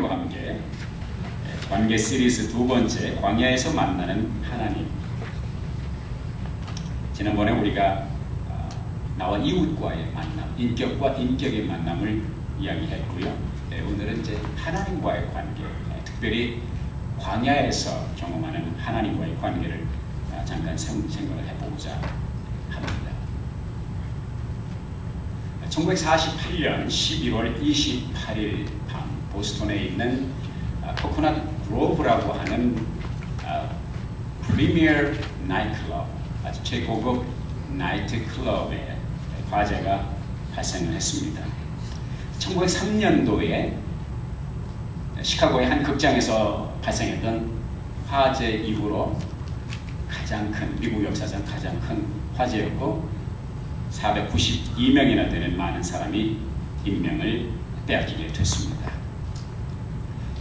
하나님과 함께 관계 시리즈 두 번째 광야에서 만나는 하나님. 지난번에 우리가 나와 이웃과의 만남, 인격과 인격의 만남을 이야기했고요. 오늘은 이제 하나님과의 관계, 특별히 광야에서 경험하는 하나님과의 관계를 잠깐 생각을 해보고자 합니다. 1948년 11월 28일 밤 보스턴에 있는 코코넛 그로브라고 하는 프리미어 나이트클럽, 아주 최고급 나이트클럽에 화재가 발생을 했습니다. 1903년도에 시카고의 한 극장에서 발생했던 화재 이후로 가장 큰, 미국 역사상 가장 큰 화재였고 492명이나 되는 많은 사람이 인명을 빼앗기게 됐습니다.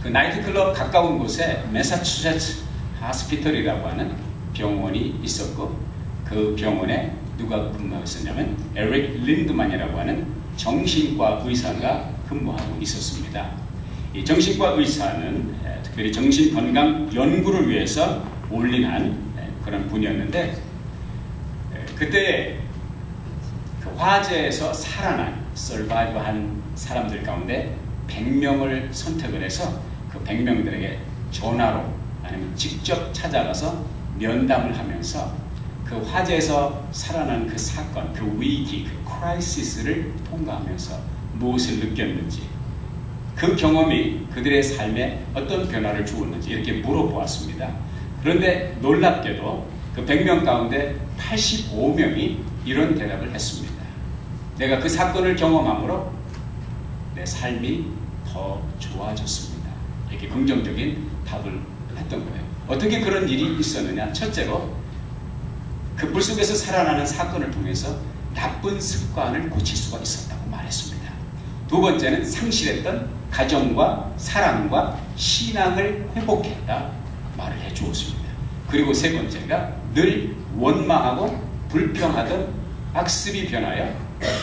그 나이트클럽 가까운 곳에 매사추세츠 하스피털이라고 하는 병원이 있었고 그 병원에 누가 근무했었냐면 에릭 린드만이라고 하는 정신과 의사가 근무하고 있었습니다. 이 정신과 의사는 특별히 정신건강 연구를 위해서 올인한 그런 분이었는데 그때 그 화재에서 살아난 서바이브한 사람들 가운데 100명을 선택을 해서 그 100명들에게 전화로 아니면 직접 찾아가서 면담을 하면서 그 화재에서 살아난 그 사건, 그 위기, 그 크라이시스를 통과하면서 무엇을 느꼈는지 그 경험이 그들의 삶에 어떤 변화를 주었는지 이렇게 물어보았습니다. 그런데 놀랍게도 그 100명 가운데 85명이 이런 대답을 했습니다. 내가 그 사건을 경험함으로 내 삶이 더 좋아졌습니다. 이렇게 긍정적인 답을 했던 거예요. 어떻게 그런 일이 있었느냐? 첫째로 그 물속에서 살아나는 사건을 통해서 나쁜 습관을 고칠 수가 있었다고 말했습니다. 두 번째는 상실했던 가정과 사랑과 신앙을 회복했다 말을 해주었습니다. 그리고 세 번째가 늘 원망하고 불평하던 악습이 변하여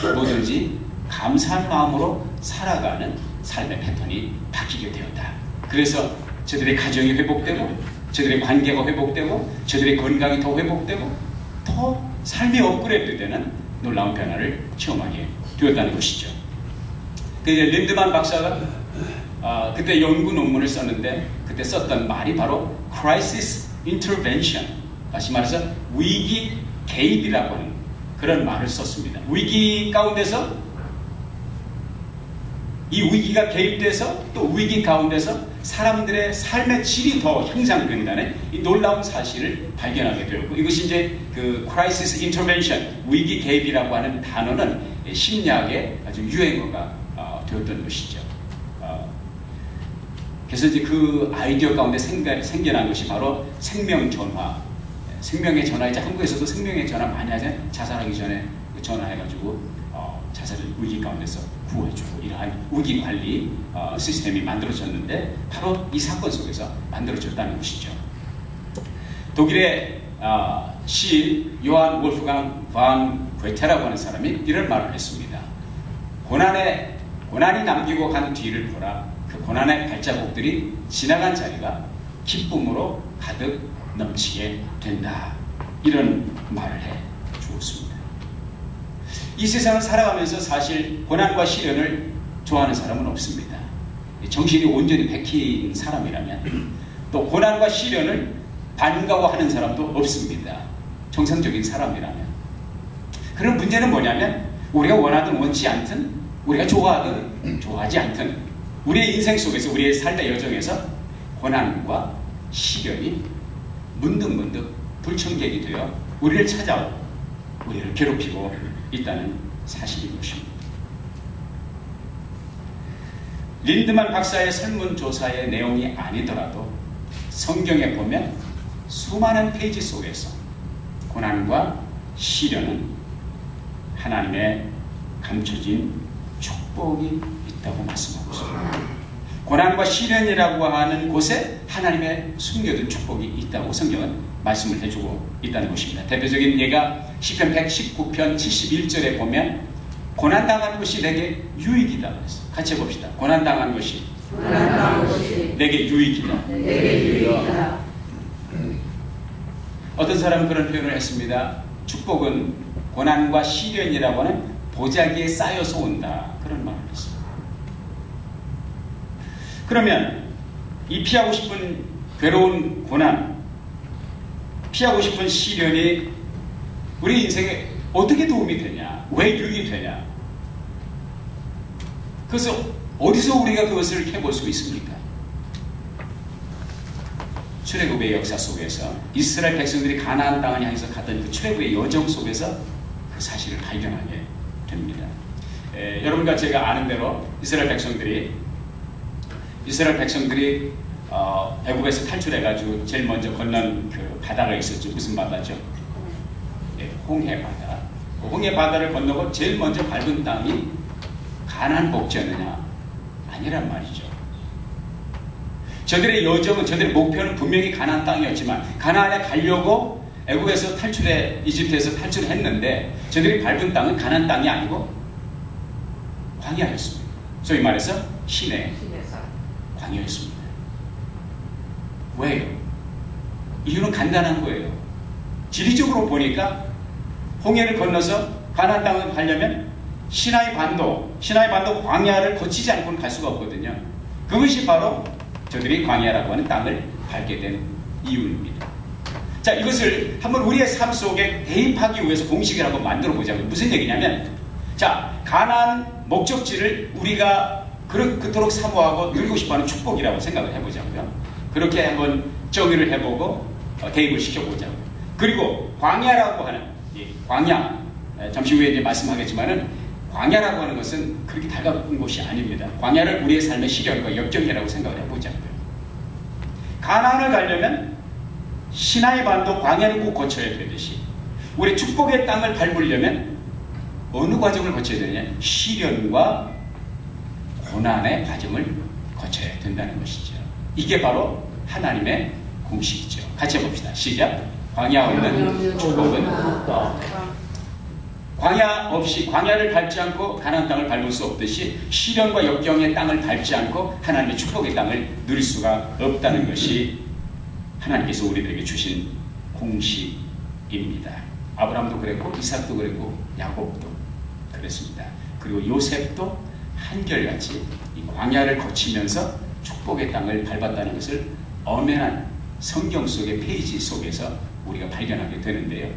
뭐든지 감사한 마음으로 살아가는 삶의 패턴이 바뀌게 되었다. 그래서 저들의 가정이 회복되고 저들의 관계가 회복되고 저들의 건강이 더 회복되고 더 삶이 업그레이드 되는 놀라운 변화를 체험하게 되었다는 것이죠. 이제 린드만 박사가 그때 연구 논문을 썼는데 그때 썼던 말이 바로 crisis intervention, 다시 말해서 위기 개입이라고 하는 그런 말을 썼습니다. 위기 가운데서 이 위기가 개입돼서 또 위기 가운데서 사람들의 삶의 질이 더 향상된다는 이 놀라운 사실을 발견하게 되었고 이것이 이제 그 crisis intervention, 위기 개입이라고 하는 단어는 심리학의 아주 유행어가 되었던 것이죠. 그래서 이제 그 아이디어 가운데 생겨난 것이 바로 생명 전화. 생명의 전화, 이제 한국에서도 생명의 전화 많이 하잖아요. 자살하기 전에 전화해가지고 자살을 위기 가운데서 구해주고 이러한 위기 관리 시스템이 만들어졌는데 바로 이 사건 속에서 만들어졌다는 것이죠. 독일의 시인 요한 월프강 반 괴테라고 하는 사람이 이런 말을 했습니다. 고난이 남기고 간 뒤를 보라. 그 고난의 발자국들이 지나간 자리가 기쁨으로 가득 넘치게 된다. 이런 말을 해 주었습니다. 이 세상을 살아가면서 사실 고난과 시련을 좋아하는 사람은 없습니다. 정신이 온전히 백힌 사람이라면 또 고난과 시련을 반가워하는 사람도 없습니다. 정상적인 사람이라면. 그런 문제는 뭐냐면 우리가 원하든 원치 않든 우리가 좋아하든 좋아하지 않든 우리의 인생 속에서 우리의 삶의 여정에서 고난과 시련이 문득문득 불청객이 되어 우리를 찾아오고 우리를 괴롭히고 있다는 사실인 것입니다. 린드만 박사의 설문조사의 내용이 아니더라도 성경에 보면 수많은 페이지 속에서 고난과 시련은 하나님의 감춰진 축복이 있다고 말씀하고 있습니다. 고난과 시련이라고 하는 곳에 하나님의 숨겨둔 축복이 있다고 성경은 말씀을 해주고 있다는 것입니다. 대표적인 예가 시편 119편 71절에 보면 고난당한 것이 내게 유익이다 그랬어요. 같이 해봅시다. 고난당한 것이 내게 유익이다. 어떤 사람은 그런 표현을 했습니다. 축복은 고난과 시련이라고 하는 보자기에 쌓여서 온다. 그런 말을 했습니다. 그러면 이 피하고 싶은 괴로운 고난, 피하고 싶은 시련이 우리 인생에 어떻게 도움이 되냐? 왜 유익이 되냐? 그래서 어디서 우리가 그것을 해볼 수 있습니까? 출애굽의 역사 속에서 이스라엘 백성들이 가나안 땅을 향해서 갔던 그 출애굽의 여정 속에서 그 사실을 발견하게 됩니다. 여러분과 제가 아는 대로 이스라엘 백성들이 애굽에서 탈출해가지고 제일 먼저 건넌 그 바다가 있었죠. 무슨 바다죠? 홍해 바다. 홍해 바다를 건너고 제일 먼저 밟은 땅이 가나안 복지였느냐? 아니란 말이죠. 저들의 여정은, 저들의 목표는 분명히 가나안 땅이었지만 가나안에 가려고 애굽에서 이집트에서 탈출했는데 저들이 밟은 땅은 가나안 땅이 아니고 광야였습니다. 소위 말해서 시내 광야였습니다. 왜요? 이유는 간단한 거예요. 지리적으로 보니까 홍해를 건너서 가나안 땅을 가려면 시나이 반도 광야를 거치지 않고는 갈 수가 없거든요. 그것이 바로 저들이 광야라고 하는 땅을 밟게 된 이유입니다. 자, 이것을 한번 우리의 삶 속에 대입하기 위해서 공식을 한번 만들어 보자고요. 무슨 얘기냐면, 자, 가나안 목적지를 우리가 그토록 사모하고 누리고 싶어하는 축복이라고 생각을 해보자고요. 그렇게 한번 정의를 해보고 대입을 시켜보자고요. 그리고 광야라고 하는 광야, 잠시 후에 이제 말씀하겠지만은 광야라고 하는 것은 그렇게 달가운 곳이 아닙니다. 광야를 우리의 삶의 시련과 역경이라고 생각을 해보자고요. 가나안을 가려면 시나이 반도 광야를 꼭 거쳐야 되듯이 우리 축복의 땅을 밟으려면 어느 과정을 거쳐야 되느냐? 시련과 고난의 과정을 거쳐야 된다는 것이죠. 이게 바로 하나님의 공식이죠. 같이 해봅시다. 시작. 광야 없는 축복은 광야 없이, 광야를 밟지 않고 가나안 땅을 밟을 수 없듯이 시련과 역경의 땅을 밟지 않고 하나님의 축복의 땅을 누릴 수가 없다는 것이 하나님께서 우리들에게 주신 공식입니다. 아브라함도 그랬고 이삭도 그랬고 야곱도 그랬습니다. 그리고 요셉도 한결같이 이 광야를 거치면서 축복의 땅을 밟았다는 것을 엄연한 성경 속의 페이지 속에서 우리가 발견하게 되는데요.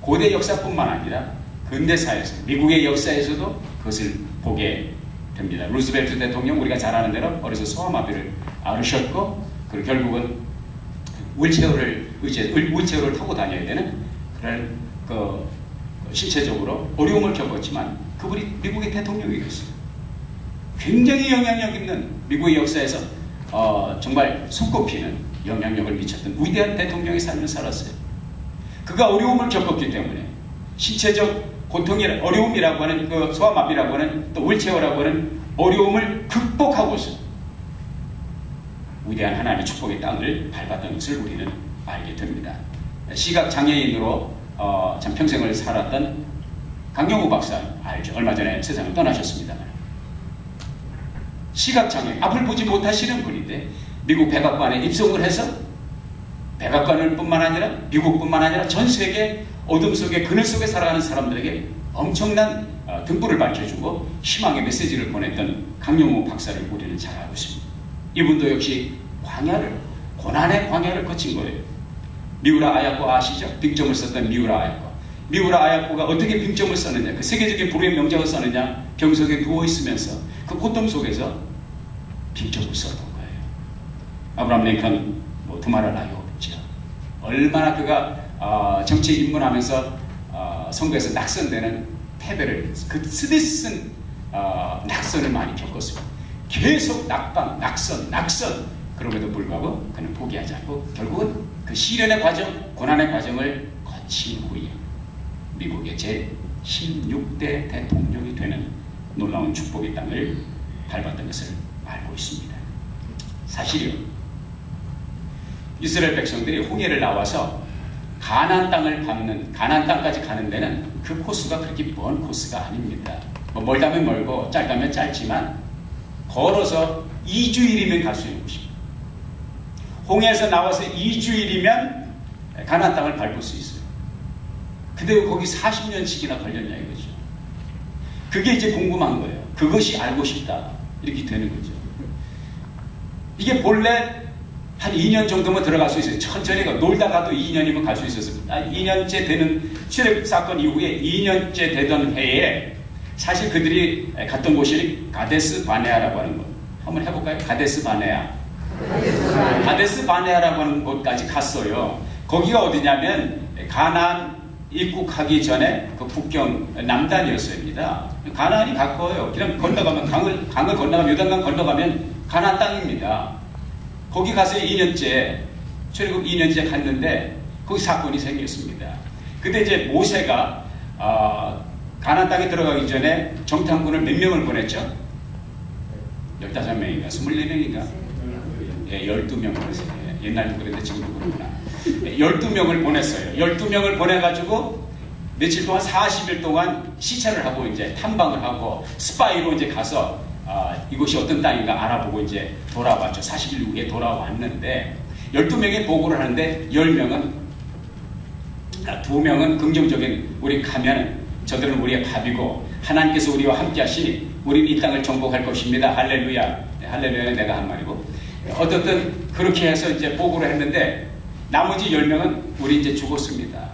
고대 역사뿐만 아니라 근대사에서, 미국의 역사에서도 그것을 보게 됩니다. 루즈벨트 대통령, 우리가 잘 아는 대로 어려서 소아마비를 앓으셨고, 그리고 결국은 휠체어를 타고 다녀야 되는 그런 신체적으로 어려움을 겪었지만 그분이 미국의 대통령이 됐어요. 굉장히 영향력 있는 미국의 역사에서 정말 손꼽히는 영향력을 미쳤던 위대한 대통령의 삶을 살았어요. 그가 어려움을 겪었기 때문에 신체적 고통이라, 어려움이라고 하는 그 소아마비라고 하는 또 휠체어라고 하는 어려움을 극복하고서 위대한 하나님의 축복의 땅을 밟았던 것을 우리는 알게 됩니다. 시각장애인으로 참 평생을 살았던 강영우 박사 알죠? 얼마 전에 세상을 떠나셨습니다만 시각장애, 앞을 보지 못하시는 분인데 미국 백악관에 입성을 해서 백악관을 뿐만 아니라 미국뿐만 아니라 전 세계 어둠 속에 그늘 속에 살아가는 사람들에게 엄청난 등불을 밝혀주고 희망의 메시지를 보냈던 강영우 박사를 우리는 잘 알고 있습니다. 이분도 역시 고난의 광야를 거친 거예요. 미우라 아야코 아시죠? 빙점을 썼던 미우라 아야코. 미우라 아야코가 어떻게 빙점을 썼느냐, 그 세계적인 불후의 명작을 썼느냐, 병석에 누워있으면서 그 고통 속에서 빙점을 썼던 거예요. 아브라함 링컨 두말할 나위 없죠. 얼마나 그가 정치에 입문하면서 선거에서 낙선되는 패배를, 그 쓰디쓴 낙선을 많이 겪었습니다. 계속 낙방, 낙선. 그럼에도 불구하고 그는 포기하지 않고 결국은 그 시련의 과정, 고난의 과정을 거친 후에 미국의 제16대 대통령이 되는 놀라운 축복의 땅을 밟았던 것을 알고 있습니다. 사실이요, 이스라엘 백성들이 홍해를 나와서 가나안 땅을 밟는, 가나안 땅까지 가는 데는 그 코스가 그렇게 먼 코스가 아닙니다. 멀다면 멀고 짧다면 짧지만 걸어서 2주일이면 갈 수 있는 곳입니다. 홍해에서 나와서 2주일이면 가나안 땅을 밟을 수 있어요. 근데 왜 거기 40년씩이나 걸렸냐 이거죠. 그게 이제 궁금한 거예요. 그것이 알고 싶다. 이렇게 되는 거죠. 이게 본래 한 2년 정도면 들어갈 수 있어요. 천천히 놀다가도 2년이면 갈 수 있었어요. 2년째 되는 출애굽 사건 이후에 2년째 되던 해에 사실 그들이 갔던 곳이 가데스 바네아라고 하는 것. 한번 해볼까요? 가데스 바네아. 가데스 바네아라고 하는 곳까지 갔어요. 거기가 어디냐면 가나안 입국하기 전에 그 국경 남단이었습니다. 가나안이 가까워요. 그냥 건너가면 강을 건너가면 요단강 건너가면 가나안 땅입니다. 거기 가서 2년째 출애굽 2년째 갔는데 거기 사건이 생겼습니다. 근데 이제 모세가 가나안 땅에 들어가기 전에 정탐꾼을 몇 명을 보냈죠? 15명인가? 24명인가? 예, 12명 보냈어요. 옛날도 그랬는데 지금도 그렇구나. 12명을 보냈어요. 12명을 보내가지고 며칠 동안 40일 동안 시찰을 하고 이제 탐방을 하고 스파이로 이제 가서 이곳이 어떤 땅인가 알아보고 이제 돌아왔죠. 40일 후에 돌아왔는데 12명이 보고를 하는데 10명은 2명은 긍정적인 우리 가면은 저들은 우리의 밥이고 하나님께서 우리와 함께 하시니 우리는 이 땅을 정복할 것입니다. 할렐루야. 할렐루야는 내가 한 말이고 어떻든 그렇게 해서 이제 보고를 했는데 나머지 10명은 우리 이제 죽었습니다.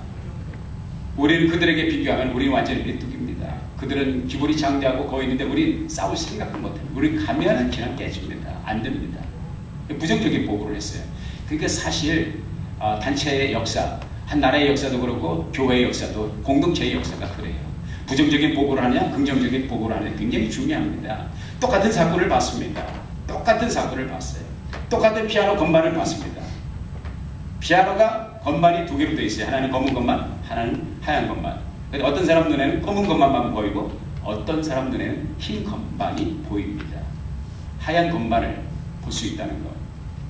우리는 그들에게 비교하면 우리는 완전히 메뚜기입니다. 그들은 기분이 장대하고 거기 있는데 우리는 싸울 생각도 못해요. 우리 가면은 그냥 깨집니다. 안 됩니다. 부정적인 보고를 했어요. 그러니까 사실 단체의 역사, 한 나라의 역사도 그렇고 교회의 역사도 공동체의 역사가 그래요. 부정적인 보고를 하냐 긍정적인 보고를 하냐 굉장히 중요합니다. 똑같은 사건을 봤습니다. 똑같은 사건을 봤어요. 똑같은 피아노 건반을 봤습니다. 피아노가 건반이 2개로 되어 있어요. 하나는 검은 건반, 하나는 하얀 건반. 어떤 사람 눈에는 검은 건반만 보이고 어떤 사람 눈에는 흰 건반이 보입니다. 하얀 건반을 볼 수 있다는 것.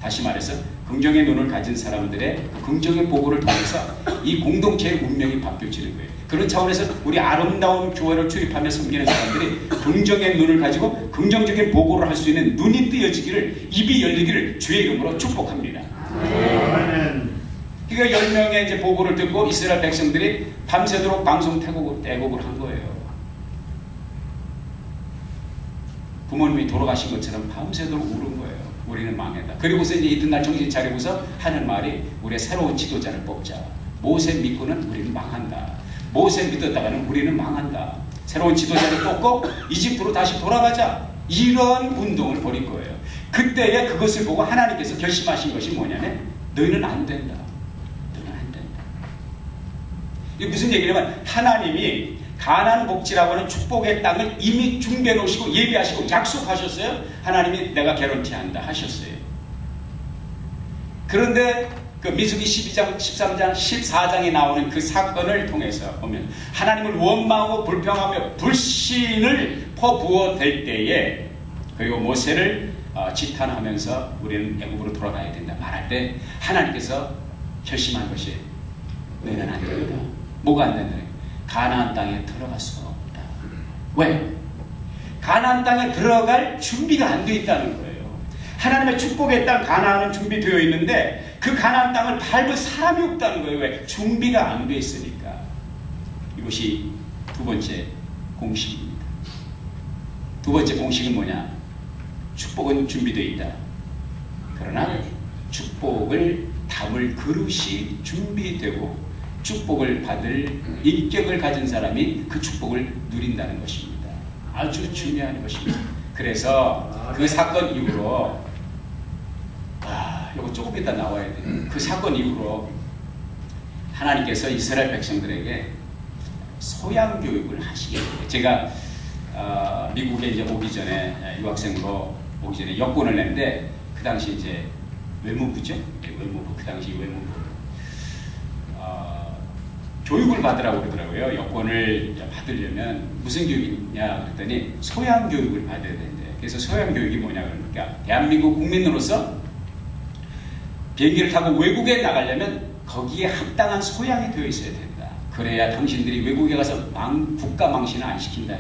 다시 말해서 긍정의 눈을 가진 사람들의 그 긍정의 보고를 통해서 이 공동체의 운명이 바뀌어지는 거예요. 그런 차원에서 우리 아름다운 교회를 출입하며 섬기는 사람들이 긍정의 눈을 가지고 긍정적인 보고를 할 수 있는 눈이 뜨여지기를, 입이 열리기를 주의 이름으로 축복합니다. 그러니까 10명의 이제 보고를 듣고 이스라엘 백성들이 밤새도록 방송 대곡을 한 거예요. 부모님이 돌아가신 것처럼 밤새도록 우는 거예요. 우리는 망했다. 그리고서 이제 이튿날 정신 차리고서 하는 말이 우리의 새로운 지도자를 뽑자. 모세 믿고는 우리는 망한다. 모세 믿었다가는 우리는 망한다. 새로운 지도자를 뽑고 이집트로 다시 돌아가자. 이런 운동을 벌인 거예요. 그때에 그것을 보고 하나님께서 결심하신 것이 뭐냐면 너희는 안 된다. 너희는 안 된다. 이게 무슨 얘기냐면 하나님이 가나안 복지라고 하는 축복의 땅을 이미 준비해 놓으시고 예비하시고 약속하셨어요. 하나님이 내가 개런티한다 하셨어요. 그런데 그 민수기 12장, 13장, 14장에 나오는 그 사건을 통해서 보면 하나님을 원망하고 불평하며 불신을 퍼부어댈 때에 그리고 모세를 지탄하면서 우리는 애굽으로 돌아가야 된다 말할 때 하나님께서 결심한 것이 너희는 안 된다. 뭐가 안 된다? 가나안 땅에 들어갈 수가 없다. 왜? 가나안 땅에 들어갈 준비가 안 돼 있다는 거예요. 하나님의 축복의 땅 가나안은 준비되어 있는데 그 가나안 땅을 밟을 사람이 없다는 거예요. 왜? 준비가 안 돼 있으니까. 이것이 두 번째 공식입니다. 두 번째 공식은 뭐냐? 축복은 준비되어 있다. 그러나 축복을 담을 그릇이 준비되고 축복을 받을 인격을 가진 사람이 그 축복을 누린다는 것입니다. 아주 중요한 것입니다. 그래서 그 사건 이후로 이거 조금 이따 나와야 돼요. 그 사건 이후로 하나님께서 이스라엘 백성들에게 소양 교육을 하시게 돼요. 제가 미국에 이제 오기 전에 유학생으로 오기 전에 여권을 냈는데 그 당시 이제 외무부죠. 외무부 그 당시 외무부 교육을 받으라고 그러더라고요. 여권을 받으려면 무슨 교육이냐 그랬더니 소양 교육을 받아야 된대. 그래서 소양 교육이 뭐냐 그러니까 대한민국 국민으로서 비행기를 타고 외국에 나가려면 거기에 합당한 소양이 되어 있어야 된다. 그래야 당신들이 외국에 가서 국가 망신을 안 시킨다.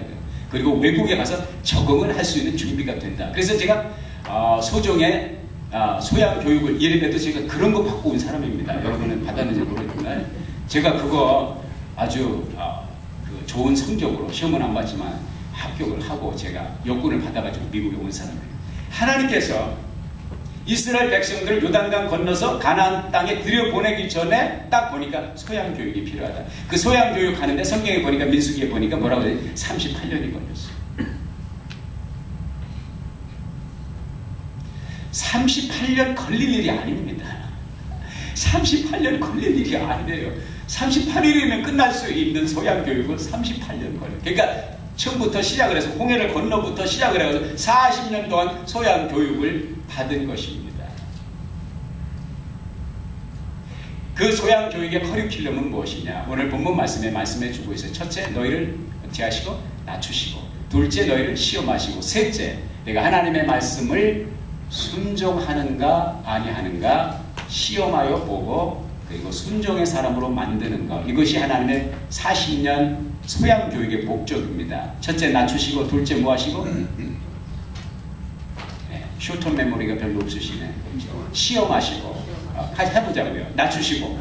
그리고 외국에 가서 적응을 할 수 있는 준비가 된다. 그래서 제가 소정의 소양 교육을 이래봬도 제가 그런 거 받고 온 사람입니다. 여러분은 받았는지 모르겠지만 제가 그거 아주 그 좋은 성적으로 시험은 안 봤지만 합격을 하고 제가 여권을 받아가지고 미국에 온 사람이에요. 하나님께서 이스라엘 백성들을 요단강 건너서 가나안 땅에 들여보내기 전에 딱 보니까 소양 교육이 필요하다. 그 소양 교육 하는데 성경에 보니까 민수기에 보니까 뭐라고 해요? 38년이 걸렸어요. 38년 걸릴 일이 아닙니다. 38년 걸릴 일이 아니에요. 38일이면 끝날 수 있는 소양 교육은 38년 걸려요. 그러니까 처음부터 시작을 해서 홍해를 건너부터 시작을 해서 40년 동안 소양 교육을 받은 것입니다. 그 소양 교육의 커리큘럼은 무엇이냐? 오늘 본문 말씀에 말씀해 주고 있어요. 첫째, 너희를 어떻게 하시고 낮추시고, 둘째, 너희를 시험하시고, 셋째, 내가 하나님의 말씀을 순종하는가 아니하는가 시험하여 보고 그리고 순종의 사람으로 만드는 것. 이것이 하나님의 40년 소양 교육의 목적입니다. 첫째 낮추시고, 둘째 뭐 하시고? 네, 쇼트 메모리가 별로 없으시네. 시험하시고, 해보자고요. 낮추시고,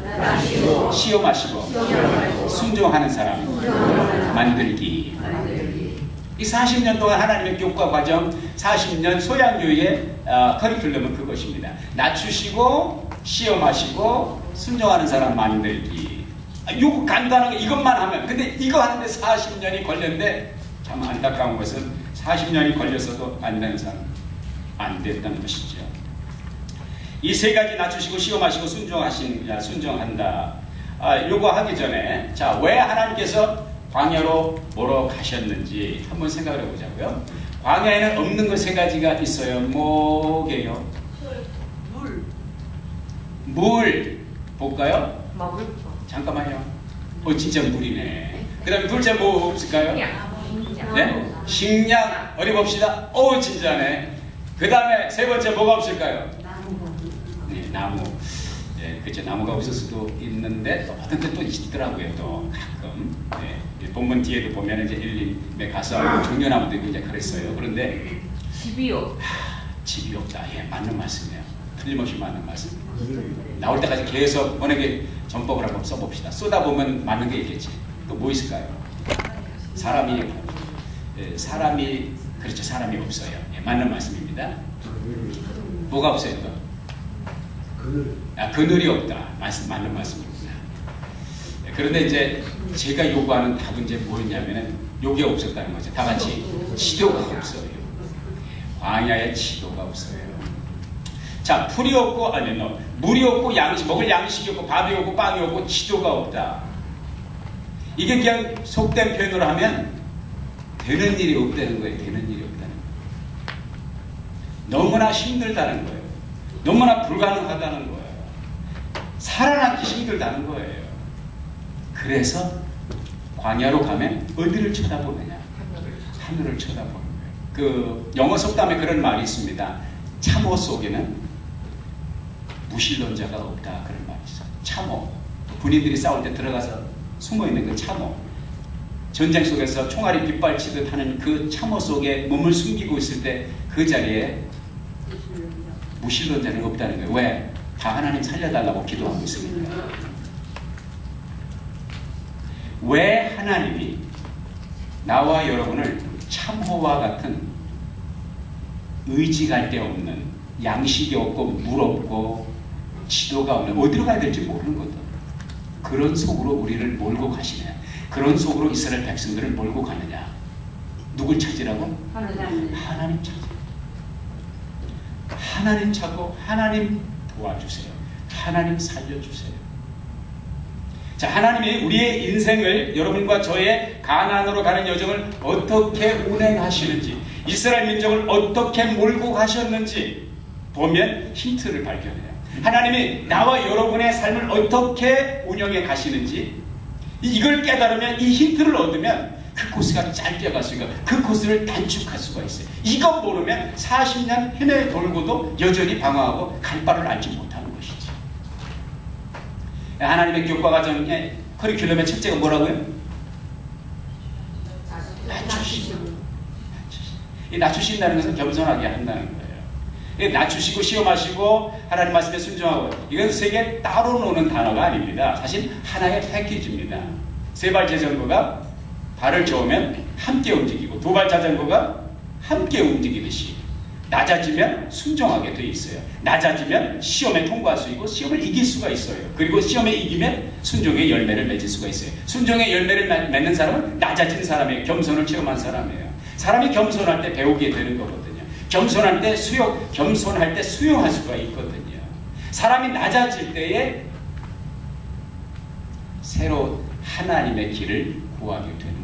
시험하시고, 순종하는 사람 만들기. 이 40년 동안 하나님의 교과 과정, 40년 소양 교육의 커리큘럼은 그것입니다. 낮추시고, 시험하시고, 순종하는 사람 만들기. 요거 간단하게 이것만 하면, 근데 이거 하는데 40년이 걸렸는데 참 안타까운 것은 40년이 걸렸어도 안 되는 사람 안 됐다는 것이죠. 이 세 가지 낮추시고 시험하시고 순종한다. 요거 하기 전에 자, 왜 하나님께서 광야로 뭐로 가셨는지 한번 생각을 해보자고요. 광야에는 없는 것 세 가지가 있어요. 뭐게요? 물 볼까요? 잠깐만요. 진짜 물이네. 그 다음에 둘째 뭐 없을까요? 네? 식량. 어디 봅시다. 진짜네. 그 다음에 세 번째 뭐가 없을까요? 네, 나무. 네, 그렇죠. 나무가 없을 수도 있는데 또 어떤 데 또 있더라고요. 또 가끔. 네. 본문 뒤에도 보면 이제 일림에 가서 종려나무도 있고 이제 그랬어요. 그런데 집이요. 집이 없다. 예, 맞는 말씀이에요. 틀림없이 맞는 말씀. 나올 때까지 계속 번역의 전법을 한번 써봅시다. 쏘다 보면 맞는 게 있겠지. 또 뭐 있을까요? 사람이 그렇죠. 사람이 없어요. 예, 맞는 말씀입니다. 뭐가 없어요? 그늘이 없다. 맞는 말씀입니다. 예, 그런데 이제 제가 요구하는 답은 이제 뭐였냐면은 요게 없었다는 거죠. 다 같이 지도가 없어요. 광야에 지도가 없어요. 자, 풀이 없고, 물이 없고, 먹을 양식이 없고, 밥이 없고, 빵이 없고, 지도가 없다. 이게 그냥 속된 표현으로 하면 되는 일이 없다는 거예요. 되는 일이 없다는 거예요. 너무나 힘들다는 거예요. 너무나 불가능하다는 거예요. 살아남기 힘들다는 거예요. 그래서 광야로 가면 어디를 쳐다보느냐? 하늘을 쳐다보는 거예요. 그 영어 속담에 그런 말이 있습니다. 참호 속에는 무신론자가 없다. 그런 말이 있어요. 참호. 군인들이 싸울 때 들어가서 숨어있는 그 참호. 전쟁 속에서 총알이 빗발치듯 하는 그 참호 속에 몸을 숨기고 있을 때 그 자리에 무신론자는 없다는 거예요. 왜? 다 하나님 살려달라고 기도하고 있습니다. 왜 하나님이 나와 여러분을 참호와 같은 의지갈 데 없는, 양식이 없고 물 없고 지도가 없는, 어디로 가야 될지 모르는 거다. 그런 속으로 우리를 몰고 가시냐? 그런 속으로 이스라엘 백성들을 몰고 가느냐? 누굴 찾으라고? 하나님 찾으라고. 하나님 찾고 하나님 도와주세요. 하나님 살려주세요. 자, 하나님이 우리의 인생을, 여러분과 저의 가나안으로 가는 여정을 어떻게 운행하시는지, 이스라엘 민족을 어떻게 몰고 가셨는지 보면 힌트를 발견해요. 하나님이 나와 여러분의 삶을 어떻게 운영해 가시는지 이걸 깨달으면, 이 힌트를 얻으면 그 코스가 짧게 갈 수 있고 그 코스를 단축할 수가 있어요. 이거 모르면 40년 헤매 돌고도 여전히 방황하고 갈 바를 알지 못하는 것이죠. 하나님의 교과 과정의 커리큘럼의 첫째가 뭐라고요? 낮추시고. 이 낮추신다는 것은 겸손하게 한다는 거예요. 낮추시고 시험하시고 하나님 말씀에 순종하고, 이건 세 개 따로 노는 단어가 아닙니다. 사실 하나의 패키지입니다. 세발 자전거가 발을 저으면 함께 움직이고, 두발 자전거가 함께 움직이듯이 낮아지면 순종하게 돼 있어요. 낮아지면 시험에 통과할 수 있고 시험을 이길 수가 있어요. 그리고 시험에 이기면 순종의 열매를 맺을 수가 있어요. 순종의 열매를 맺는 사람은 낮아진 사람이에요. 겸손을 체험한 사람이에요. 사람이 겸손할 때 배우게 되는 거거든요. 겸손할 때 겸손할 때 수용할 수가 있거든요. 사람이 낮아질 때에 새로 하나님의 길을 구하게 되는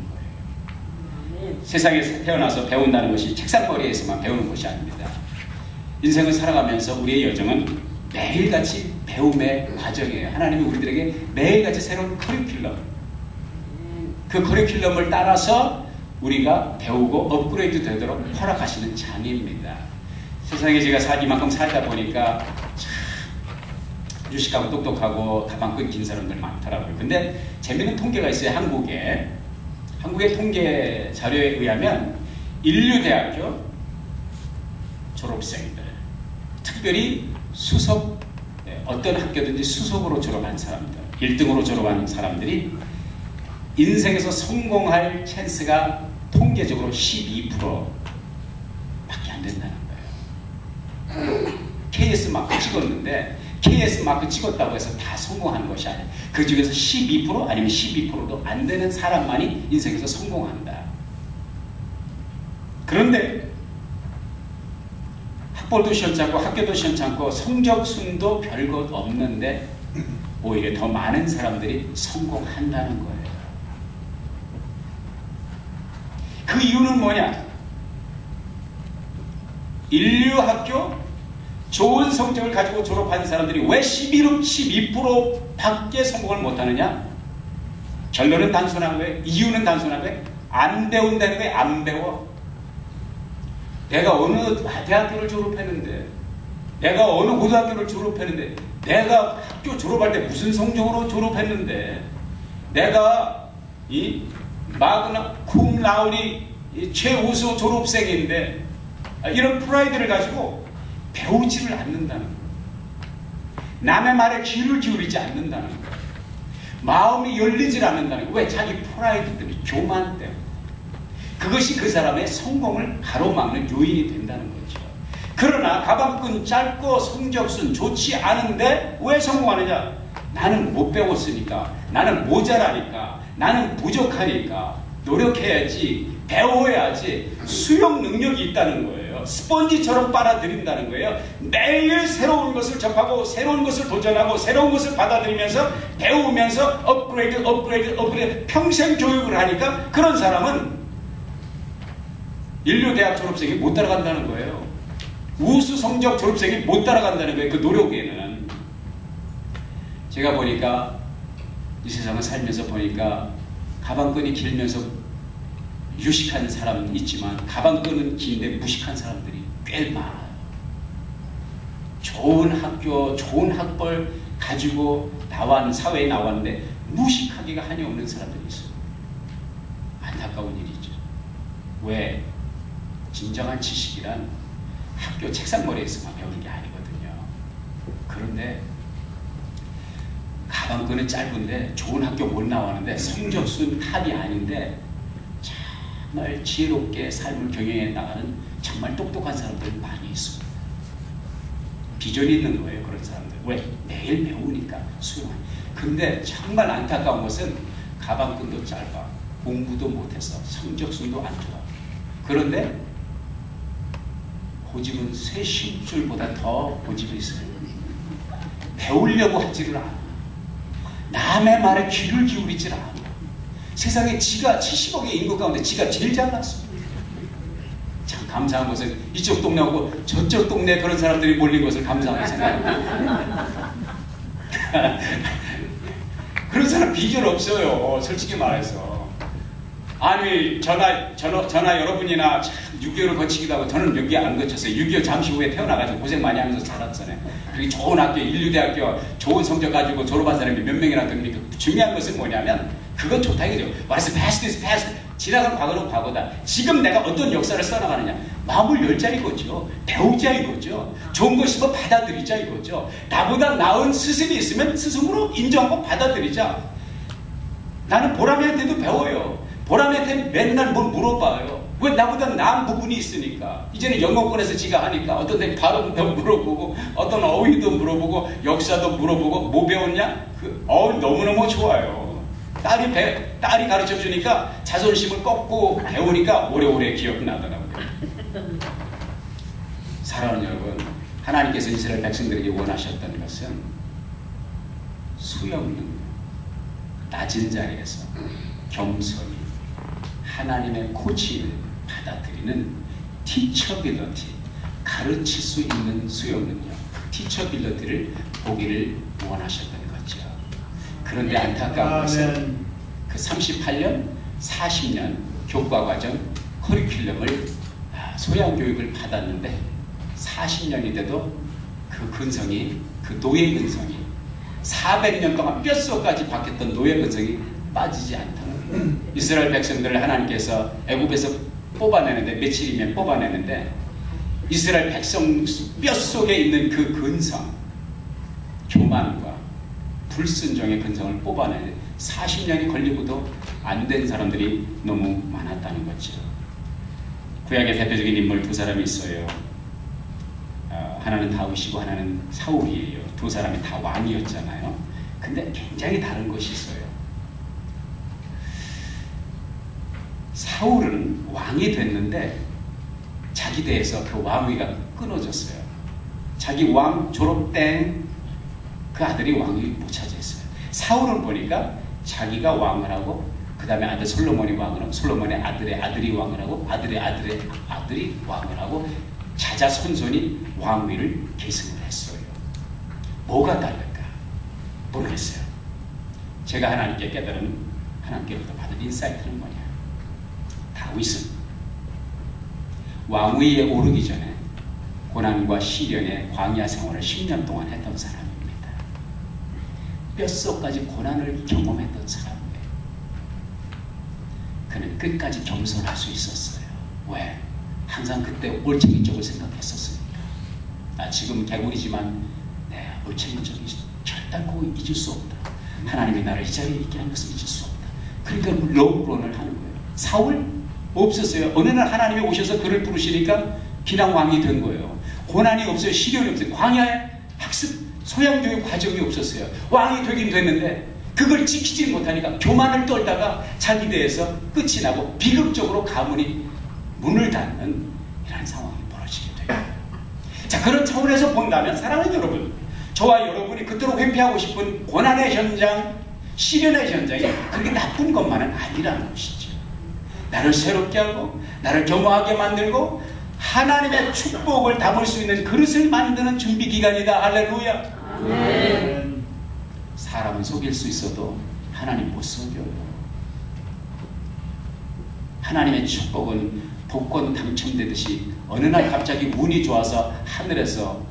거예요. 세상에 태어나서 배운다는 것이 책상머리에서만 배우는 것이 아닙니다. 인생을 살아가면서 우리의 여정은 매일같이 배움의 과정이에요. 하나님이 우리들에게 매일같이 새로운 커리큘럼, 그 커리큘럼을 따라서 우리가 배우고 업그레이드 되도록 허락하시는 장입니다. 세상에 제가 이만큼 살다 보니까 참 유식하고 똑똑하고 가방 끊긴 사람들 많더라고요. 근데 재미있는 통계가 있어요. 한국의 통계 자료에 의하면 인류대학교 졸업생들, 특별히 수석, 어떤 학교든지 수석으로 졸업한 사람들, 1등으로 졸업한 사람들이 인생에서 성공할 찬스가 통계적으로 12%밖에 안 된다는 거예요. KS 마크 찍었는데 KS 마크 찍었다고 해서 다 성공하는 것이 아니에요. 그 중에서 12% 아니면 12%도 안 되는 사람만이 인생에서 성공한다. 그런데 학벌도 시원찮고 학교도 시원찮고 성적순도 별것 없는데 오히려 더 많은 사람들이 성공한다는 거예요. 그 이유는 뭐냐? 인류학교 좋은 성적을 가지고 졸업한 사람들이 왜 12%밖에 성공을 못하느냐? 결론은 단순한 거예요. 이유는 단순한 거예요. 안 배운다는 거예요. 안 배워. 내가 어느 대학교를 졸업했는데, 내가 어느 고등학교를 졸업했는데, 내가 학교 졸업할 때 무슨 성적으로 졸업했는데, 내가 이 마그나 쿰 라우디 최우수 졸업생인데, 이런 프라이드를 가지고 배우지를 않는다는 거예요. 남의 말에 귀를 기울이지 않는다는 거예요. 마음이 열리질 않는다는 거예요. 왜? 자기 프라이드 때문에, 교만 때문에. 그것이 그 사람의 성공을 가로막는 요인이 된다는 거죠. 그러나 가방끈 짧고 성적순 좋지 않은데 왜 성공하느냐? 나는 못 배웠으니까, 나는 모자라니까, 나는 부족하니까 노력해야지, 배워야지, 수용 능력이 있다는 거예요. 스펀지처럼 빨아들인다는 거예요. 매일 새로운 것을 접하고 새로운 것을 도전하고 새로운 것을 받아들이면서 배우면서 업그레이드 평생 교육을 하니까 그런 사람은 인류대학 졸업생이 못 따라간다는 거예요. 우수 성적 졸업생이 못 따라간다는 거예요. 그 노력에는. 제가 보니까 이 세상을 살면서 보니까 가방끈이 길면서 유식한 사람은 있지만 가방끈은 긴데 무식한 사람들이 꽤 많아요. 좋은 학교, 좋은 학벌 가지고 사회에 나왔는데 무식하기가 한이 없는 사람들이 있어요. 안타까운 일이죠. 왜? 진정한 지식이란 학교 책상머리에서만 배우는 게 아니거든요. 그런데 가방끈은 짧은데 좋은 학교 못 나왔는데 성적순 탑이 아닌데 정말 지혜롭게 삶을 경영해 나가는 정말 똑똑한 사람들이 많이 있습니다. 비전이 있는 거예요. 그런 사람들. 왜? 매일 배우니까 수용하니. 근데 정말 안타까운 것은 가방끈도 짧아, 공부도 못해서 성적순도 안 좋아. 그런데 고집은 새 심줄보다 더 고집이 있어요. 배우려고 하지를 않아. 남의 말에 귀를 기울이질 않아. 세상에 지가 70억의 인구 가운데 지가 제일 잘났어. 참 감사한 것은 이쪽 동네하고 저쪽 동네 그런 사람들이 몰린 것을 감사하게 생각합니다. 그런 사람 비결 없어요. 솔직히 말해서. 아니 저나 여러분이나 참 6.25를 거치기도 하고 저는 6.25 안 거쳤어요. 6.25 잠시 후에 태어나가지고 고생 많이 하면서 자랐잖아요. 그리고 좋은 학교, 인류대학교 좋은 성적 가지고 졸업한 사람이 몇 명이나 됩니까? 중요한 것은 뭐냐면 그건 좋다 이거죠. What is past is past. 지나간 과거는 과거다. 지금 내가 어떤 역사를 써나가느냐. 마음을 열자 이거죠. 배우자 이거죠. 좋은 거 있으면 받아들이자 이거죠. 나보다 나은 스승이 있으면 스승으로 인정하고 받아들이자. 나는 보람이한테도 배워요. 보람이한테 맨날 뭘 물어봐요. 왜? 나보다 나은 부분이 있으니까. 이제는 영어권에서 지가 하니까 어떤 데 발음도 물어보고 어떤 어휘도 물어보고 역사도 물어보고 뭐 배웠냐? 너무너무 좋아요. 딸이 가르쳐 주니까 자존심을 꺾고 배우니까 오래오래 기억나더라고요. 사랑하는 여러분, 하나님께서 이스라엘 백성들에게 원하셨던 것은 수용능, 낮은 자리에서 겸손히 하나님의 코칭을 받아들이는 티처빌러티, 가르칠 수 있는 수용능력, 티처빌러티를 보기를 원하셨던 거죠. 그런데 안타까운 것은 그 38년, 40년 교과과정 커리큘럼을 소양교육을 받았는데 40년이 돼도 그 근성이, 그 노예 근성이 400년 동안 뼛속까지 박혔던 노예 근성이 빠지지 않다는 거예요. 이스라엘 백성들을 하나님께서 애굽에서 뽑아내는데, 며칠이면 뽑아내는데 이스라엘 백성 뼛속에 있는 그 근성, 교만과 불순종의 근성을 뽑아내는 40년이 걸리고도 안 된 사람들이 너무 많았다는 거죠. 구약의 대표적인 인물 두 사람이 있어요. 하나는 다윗이고 하나는 사울이에요. 두 사람이 다 왕이었잖아요. 근데 굉장히 다른 것이 있어요. 사울은 왕이 됐는데 자기 대에서 그 왕위가 끊어졌어요. 자기 왕 졸업 땡 그 아들이 왕위 못 차지했어요. 사울은 보니까 자기가 왕을 하고 그 다음에 아들 솔로몬이 왕을 하고 솔로몬의 아들의 아들이 왕을 하고 아들의 아들이 왕을 하고 자자손손이 왕위를 계승을 했어요. 뭐가 다를까? 모르겠어요. 제가 하나님께 깨달은, 하나님께로부터 받은 인사이트는 뭐냐? 다윗은 왕위에 오르기 전에 고난과 시련의 광야 생활을 10년 동안 했던 사람입니다. 뼛속까지 고난을 경험했던 사람이에요. 그는 끝까지 겸손할 수 있었어요. 왜? 항상 그때 올챙이 쪽을 생각했었으니까. 지금 개구리지만 내 올챙이 쪽이 결단코 잊을 수 없다. 하나님이 나를 이 자리에 있게 한 것을 잊을 수 없다. 그러니까 러브론을 하는 거예요. 사울? 없었어요. 어느 날 하나님이 오셔서 그를 부르시니까 그냥 왕이 된 거예요. 고난이 없어요. 시련이 없어요. 광야에 학습, 소양교육 과정이 없었어요. 왕이 되긴 됐는데 그걸 지키지 못하니까 교만을 떨다가 자기 대에서 끝이 나고 비극적으로 가문이 문을 닫는 이런 상황이 벌어지게 돼요. 자, 그런 차원에서 본다면 사랑하는 여러분, 저와 여러분이 그토록 회피하고 싶은 고난의 현장, 시련의 현장이 그렇게 나쁜 것만은 아니라는 것이죠. 나를 새롭게 하고 나를 겸허하게 만들고 하나님의 축복을 담을 수 있는 그릇을 만드는 준비 기간이다. 할렐루야. 아멘. 사람은 속일 수 있어도 하나님 못 속여요. 하나님의 축복은 복권 당첨되듯이 어느 날 갑자기 운이 좋아서 하늘에서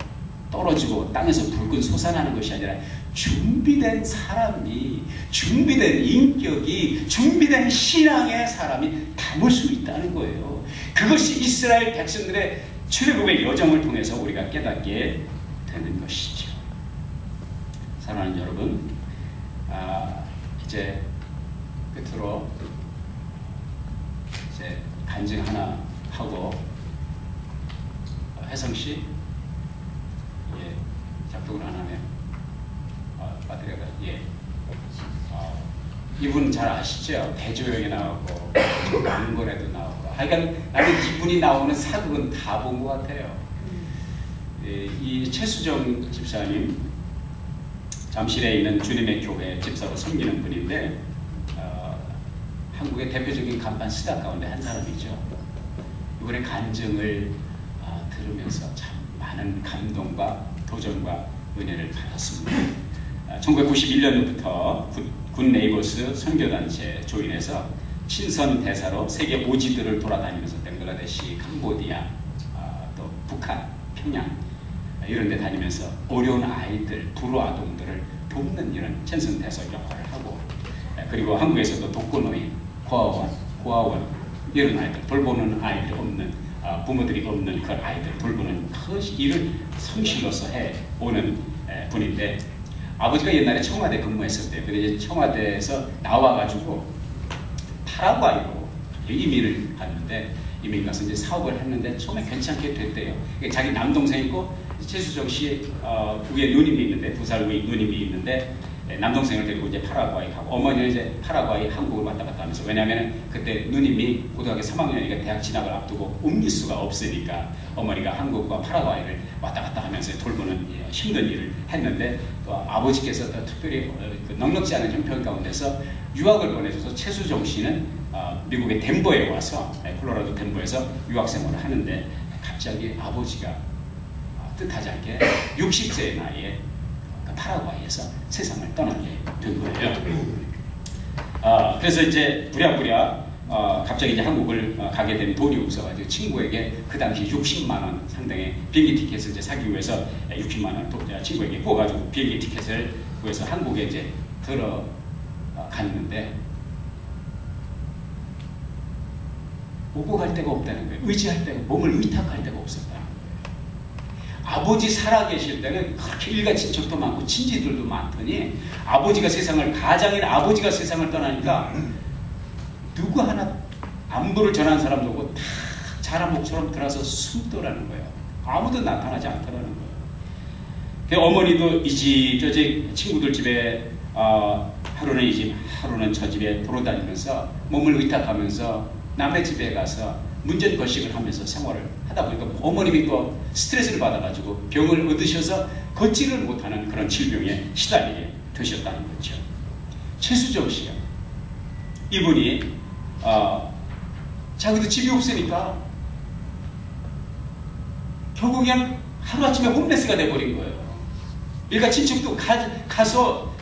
떨어지고 땅에서 불끈 솟아나는 것이 아니라 준비된 사람이, 준비된 인격이, 준비된 신앙의 사람이 담을 수 있다는 거예요. 그것이 이스라엘 백성들의 출애굽의 여정을 통해서 우리가 깨닫게 되는 것이죠. 사랑하는 여러분, 이제 끝으로 이제 간증 하나 하고 혜성씨, 예, 작동을 안 하네요. 빠뜨려가, 예. 이분 잘 아시죠? 대조영에 나오고 망건에도 나오고 하여간 나는 이분이 나오는 사극은 다 본 것 같아요. 예, 이 최수정 집사님, 잠실에 있는 주님의 교회 집사로 섬기는 분인데 한국의 대표적인 간판 스타 가운데 한 사람이죠. 이번에 간증을 들으면서 참 많은 감동과 도전과 은혜를 받았습니다. 1991년부터 굿 네이버스 선교단체 조인해서 친선 대사로 세계 오지들을 돌아다니면서 벵글라데시, 캄보디아, 또 북한, 평양 이런 데 다니면서 어려운 아이들, 불우아동들을 돕는 이런 친선 대사 역할을 하고, 그리고 한국에서도 독거노인, 고아원, 고아원 이런 아이들 돌보는 아이들이 없는 부모들이 없는 그 아이들 돌보는 그 일을 성실로서 해오는 분인데 아버지가 옛날에 청와대 근무했을 때 근데 청와대에서 나와가지고 파라과이로 이민을 갔는데 이민 가서 이제 사업을 했는데 처음에 괜찮게 됐대요. 자기 남동생 있고 최수정 씨 위에 누님이 있는데 2살 위에 누님이 있는데 남동생을 데리고 이제 파라과이 가고 어머니는 이제 파라과이 한국을 왔다 갔다 하면서 왜냐하면 그때 누님이 고등학교 3학년이니까 대학 진학을 앞두고 옮길 수가 없으니까 어머니가 한국과 파라과이를 왔다 갔다 하면서 돌보는 힘든 일을 했는데 또 아버지께서 또 특별히 넉넉지 않은 형편 가운데서 유학을 보내줘서 최수정 씨는 미국의 덴버에 와서 콜로라도 덴버에서 유학 생활을 하는데 갑자기 아버지가 뜻하지 않게 60세의 나이에 파라과이에서 세상을 떠나게 된 거예요. 그래서 이제 부랴부랴 갑자기 이제 한국을 가게 된 돈이 없어가지고 친구에게 그 당시 60만 원 상당의 비행기 티켓을 이제 사기 위해서 60만 원 친구에게 구워가지고 비행기 티켓을 구해서 한국에 이제 들어갔는데 오고 갈 데가 없다는 거예요. 의지할 데가 몸을 의탁할 데가 없었다. 아버지 살아계실 때는 그렇게 일가 친척도 많고 친지들도 많더니 아버지가 가장인 아버지가 세상을 떠나니까 누구 하나 안부를 전한 사람도 없고 다 자라목처럼 들어서 숨더라는 거예요. 아무도 나타나지 않더라는 거예요. 그 어머니도 이 집 저 집 친구들 집에 하루는 이 집 하루는 저 집에 돌아다니면서 몸을 의탁하면서 남의 집에 가서 문전거식을 하면서 생활을 하다 보니까 어머님이 또 스트레스를 받아가지고 병을 얻으셔서 걷지를 못하는 그런 질병에 시달리게 되셨다는 거죠. 최수정 씨요. 이분이 자기도 집이 없으니까 결국 그냥 하루아침에 홈레스가 돼버린 거예요. 일가 친척도 가서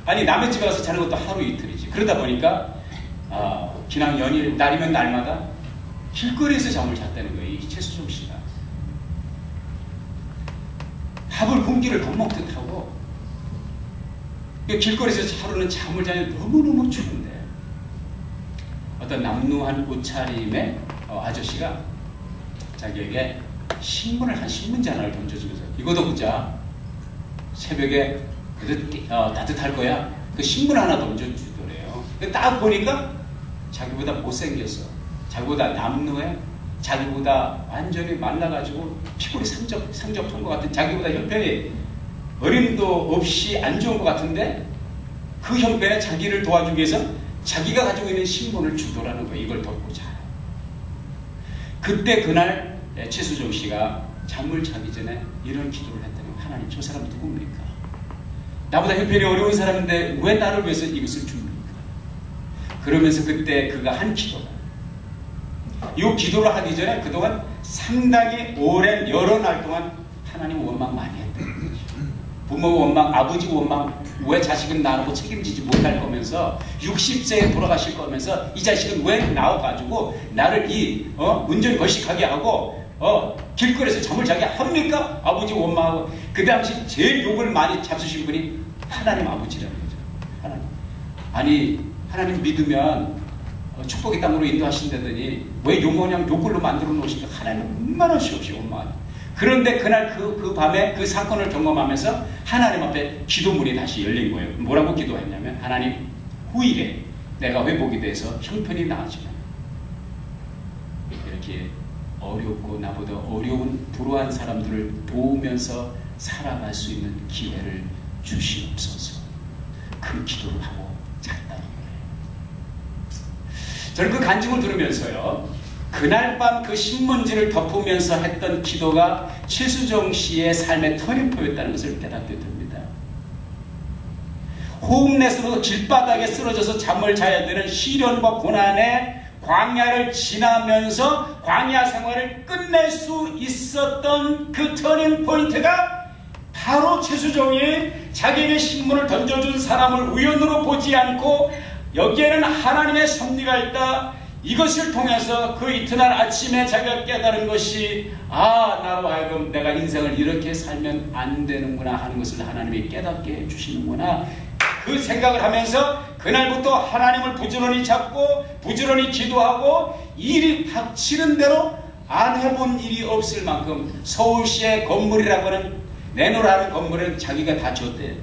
아니 남의 집에 가서 자는 것도 하루 이틀이지. 그러다 보니까 기왕 연일 날이면 날마다 길거리에서 잠을 잤다는 거예요. 이 최수정 씨가. 밥을 공기를 더 먹듯 하고 길거리에서 하루는 잠을 자니 너무너무 추운데 어떤 남루한 옷차림의 아저씨가 자기에게 한 신문지 하나를 던져주면서 이거도 보자. 새벽에 따뜻할 거야. 그 신문 하나 던져주더래요. 딱 보니까 자기보다 못생겼어. 자기보다 남루해, 자기보다 완전히 말라가지고 피골이 상접한 것 같은 자기보다 형편이 어림도 없이 안 좋은 것 같은데 그 형편에 자기를 도와주기 위해서 자기가 가지고 있는 신문을 주더라는 거예요. 이걸 덮고 자라. 그때 그날 최수정 씨가 잠을 자기 전에 이런 기도를 했다면 하나님 저 사람 누굽니까? 나보다 형편이 어려운 사람인데 왜 나를 위해서 이것을 줍니까? 그러면서 그때 그가 한 기도가 이 기도를 하기 전에 그동안 상당히 오랜 여러 날 동안 하나님 원망 많이 했다. 부모 원망, 아버지 원망, 왜 자식은 나라고 책임지지 못할 거면서 60세에 돌아가실 거면서 이 자식은 왜 나와가지고 나를 문전거식하게 하고 길거리에서 잠을 자게 합니까? 아버지 원망하고 그 당시 제일 욕을 많이 잡수신 분이 하나님 아버지라는 거죠. 하나님. 하나님 믿으면 축복의 땅으로 인도하신다더니 왜 요모냥 요걸로 만들어 놓으시니까 하나님 얼마나 시없이 원망하냐. 그런데 그날 그 밤에 그 사건을 경험하면서 하나님 앞에 기도문이 다시 열린 거예요. 뭐라고 기도했냐면 하나님 후일에 내가 회복이 돼서 형편이 나아지면 이렇게 어렵고 나보다 어려운 불우한 사람들을 도우면서 살아갈 수 있는 기회를 주시옵소서. 그 기도를 하고 잤다는 거예요. 저는 그 간증을 들으면서요, 그날 밤 그 신문지를 덮으면서 했던 기도가 최수정 씨의 삶의 터닝포였다는 것을 깨닫게 됩니다. 홈레스로 길바닥에 쓰러져서 잠을 자야 되는 시련과 고난의 광야를 지나면서 광야 생활을 끝낼 수 있었던 그 터닝포인트가 바로 최수정이 자기에게 신문을 던져준 사람을 우연으로 보지 않고 여기에는 하나님의 섭리가 있다. 이것을 통해서 그 이튿날 아침에 자기가 깨달은 것이 나로 하여금 내가 인생을 이렇게 살면 안 되는구나 하는 것을 하나님이 깨닫게 해주시는구나. 그 생각을 하면서 그날부터 하나님을 부지런히 찾고 부지런히 기도하고 일이 닥치는 대로 안 해본 일이 없을 만큼 서울시의 건물이라고 하는 내놓으라는 건물은 자기가 다 줬대.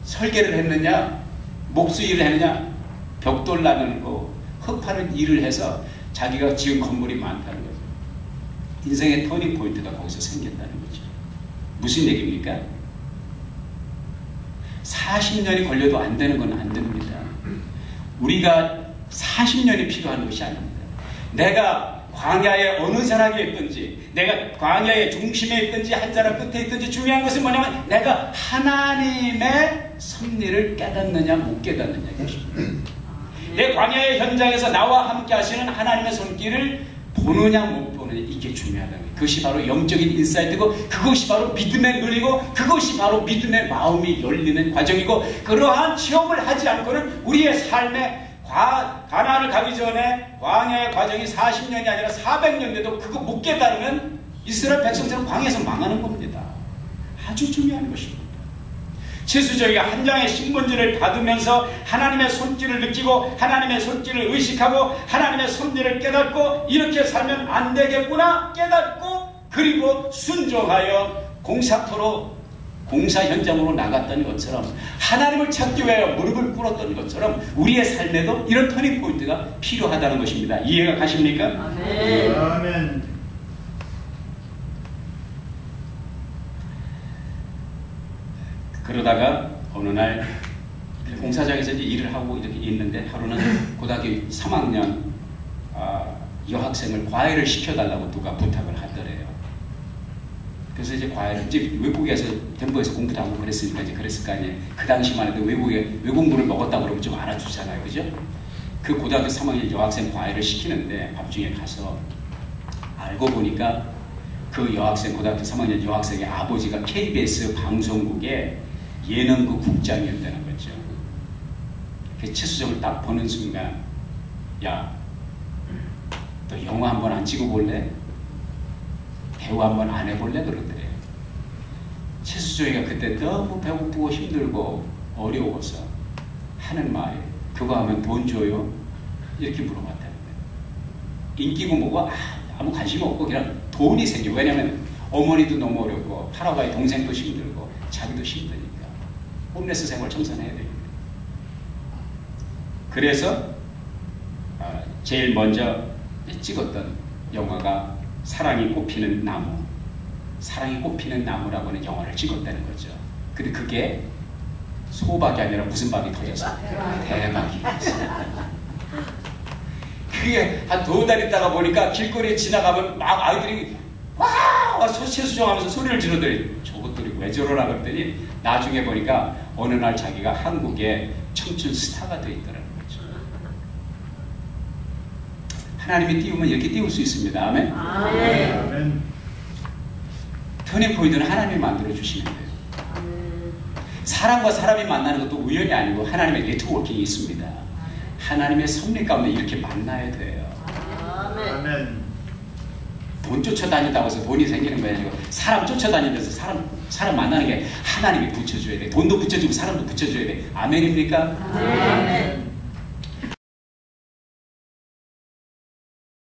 설계를 했느냐, 목수 일을 했느냐, 벽돌 나르는 거, 흙 파는 일을 해서 자기가 지은 건물이 많다는 거죠. 인생의 터닝 포인트가 거기서 생겼다는 거죠. 무슨 얘기입니까? 40년이 걸려도 안 되는 건 안 됩니다. 우리가 40년이 필요한 것이 아닙니다. 내가 광야의 어느 자락에 있든지, 내가 광야의 중심에 있든지 한 자락 끝에 있든지 중요한 것은 뭐냐면 내가 하나님의 섭리를 깨닫느냐 못 깨닫느냐 것입니다. 내 광야의 현장에서 나와 함께 하시는 하나님의 손길을 보느냐 못 보느냐, 이게 중요하다는 거예요. 그것이 바로 영적인 인사이트고, 그것이 바로 믿음의 눈이고, 그것이 바로 믿음의 마음이 열리는 과정이고, 그러한 체험을 하지 않고는 우리의 삶에 가나안을 가기 전에 광야의 과정이 40년이 아니라 400년 돼도 그거 못 깨달으면 이스라엘 백성들은 광야에서 망하는 겁니다. 아주 중요한 것입니다. 최수정이가 한 장의 신문지를 받으면서 하나님의 손길을 느끼고 하나님의 손길을 의식하고 하나님의 섭리를 깨닫고 이렇게 살면 안 되겠구나 깨닫고, 그리고 순종하여 공사터로 공사 현장으로 나갔던 것처럼, 하나님을 찾기 위하여 무릎을 꿇었던 것처럼 우리의 삶에도 이런 터닝 포인트가 필요하다는 것입니다. 이해가 가십니까? 아멘. 아멘. 그러다가 어느 날 공사장에서 이제 일을 하고 이렇게 있는데, 하루는 고등학교 3학년 여학생을 과외를 시켜달라고 누가 부탁을 하더래요. 그래서 이제 과외를, 이제 외국에서 den버에서 공부도 하고 그랬으니까 이제 그랬을 거 아니에요. 그 당시만 해도 외국물을 먹었다 그러면 좀 알아주잖아요, 그죠? 그 고등학교 3학년 여학생 과외를 시키는데 밤중에 가서 알고 보니까 그 여학생, 고등학교 3학년 여학생의 아버지가 KBS 방송국의 예능국 국장이었다는 거죠. 그 최수정을 딱 보는 순간, 야, 너 영화 한번 안 찍어볼래? 배우 한번 안 해볼래? 그러더래요. 최수정이가 그때 너무 배고프고 힘들고 어려워서 하는 말이, 그거 하면 돈 줘요? 이렇게 물어봤다는 거예요. 인기고 뭐고 아무 관심 없고 그냥 돈이 생겨. 왜냐면 어머니도 너무 어렵고 파라과이 동생도 힘들고 자기도 힘드니까 홈레스 생활 청산해야 됩니다. 그래서 제일 먼저 찍었던 영화가 사랑이 꽃피는 나무, 사랑이 꽃피는 나무라고 하는 영화를 찍었다는 거죠. 근데 그게 소박이 아니라 무슨 박이 터져서 대박이 됐어요. 그게 한 2달 있다가 보니까 길거리에 지나가면 막 아이들이 와! 최수정하면서 소리를 지르더니 저것들이 왜 저러나 그랬더니 나중에 보니까 어느 날 자기가 한국의 청춘 스타가 되어 있더라는 거죠. 하나님이 띄우면 이렇게 띄울 수 있습니다. 아멘? 아멘. 터닝 포인트는 하나님이 만들어 주시는 거예요. 사람과 사람이 만나는 것도 우연이 아니고 하나님의 네트워킹이 있습니다. 하나님의 섭리 가운데 이렇게 만나야 돼요. 아멘. 돈 쫓아다닌다고 해서 돈이 생기는 거 아니고, 사람 쫓아다니면서 사람 만나는 게 하나님이 붙여줘야 돼. 돈도 붙여주고 사람도 붙여줘야 돼. 아멘입니까? 아멘.